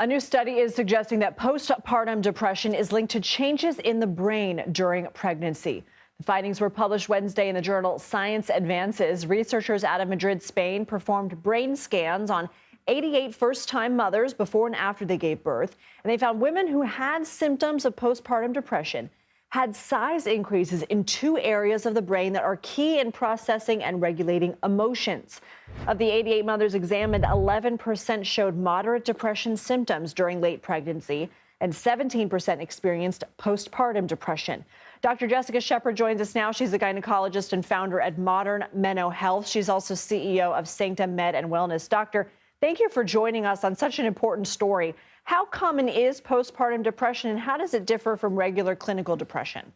A new study is suggesting that postpartum depression is linked to changes in the brain during pregnancy. The findings were published Wednesday in the journal Science Advances. Researchers out of Madrid, Spain, performed brain scans on 88 first-time mothers before and after they gave birth, and they found women who had symptoms of postpartum depression had size increases in two areas of the brain that are key in processing and regulating emotions. Of the 88 mothers examined, 11% showed moderate depression symptoms during late pregnancy, and 17% experienced postpartum depression. Dr. Jessica Shepard joins us now. She's a gynecologist and founder at Modern Menno Health. She's also CEO of Sancta Med and Wellness. Doctor, thank you for joining us on such an important story. How common is postpartum depression, and how does it differ from regular clinical depression?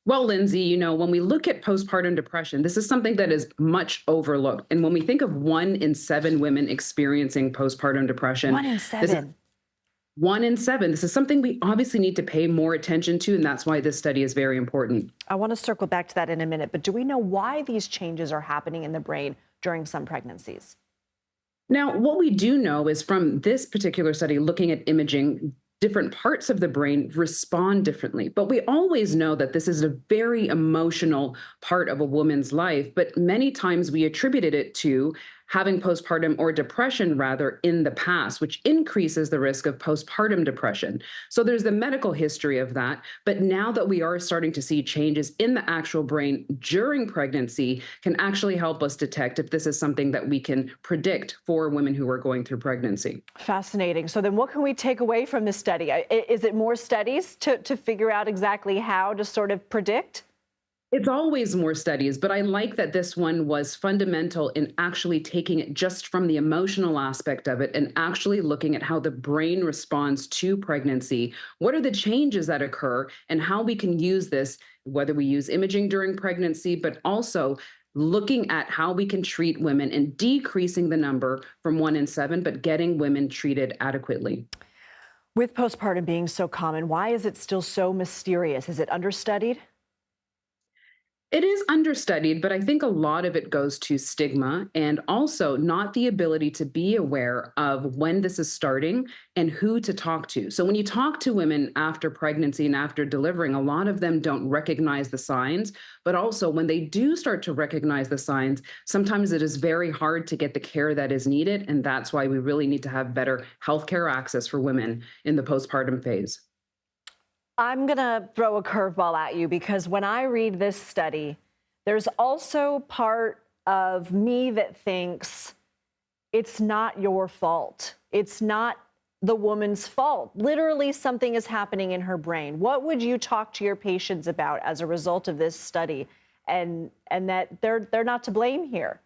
Well, Lindsay, when we look at postpartum depression, this is something that is much overlooked. And when we think of 1 in 7 women experiencing postpartum depression, 1 in 7. 1 in 7. This is something we obviously need to pay more attention to, and that's why this study is very important. I want to circle back to that in a minute, but do we know why these changes are happening in the brain during some pregnancies? Now, what we do know is from this particular study, looking at imaging, different parts of the brain respond differently. But we always know that this is a very emotional part of a woman's life, but many times we attributed it to having postpartum or depression rather in the past, which increases the risk of postpartum depression. So there's the medical history of that. But now that we are starting to see changes in the actual brain during pregnancy can actually help us detect if this is something that we can predict for women who are going through pregnancy. Fascinating. So then what can we take away from this study? Is it more studies to figure out exactly how to sort of predict? It's always more studies, but I like that this one was fundamental in actually taking it just from the emotional aspect of it and actually looking at how the brain responds to pregnancy. What are the changes that occur and how we can use this, whether we use imaging during pregnancy, but also looking at how we can treat women and decreasing the number from 1 in 7, but getting women treated adequately. With postpartum being so common, why is it still so mysterious? Is it understudied? It is understudied, but I think a lot of it goes to stigma and also not the ability to be aware of when this is starting and who to talk to. So when you talk to women after pregnancy and after delivering, a lot of them don't recognize the signs, but also when they do start to recognize the signs, sometimes it is very hard to get the care that is needed. And that's why we really need to have better healthcare access for women in the postpartum phase. I'm going to throw a curveball at you because when I read this study, there's also part of me that thinks it's not your fault. It's not the woman's fault. Literally, something is happening in her brain. What would you talk to your patients about as a result of this study and that they're not to blame here?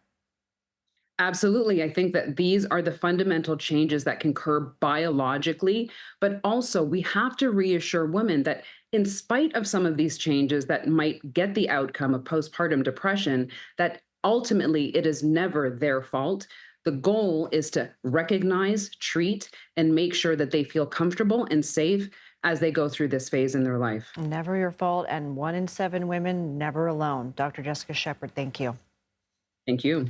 Absolutely. I think that these are the fundamental changes that can occur biologically, but also we have to reassure women that in spite of some of these changes that might get the outcome of postpartum depression, that ultimately it is never their fault. The goal is to recognize, treat, and make sure that they feel comfortable and safe as they go through this phase in their life. Never your fault, and 1 in 7 women never alone. Dr. Jessica Shepard, thank you. Thank you.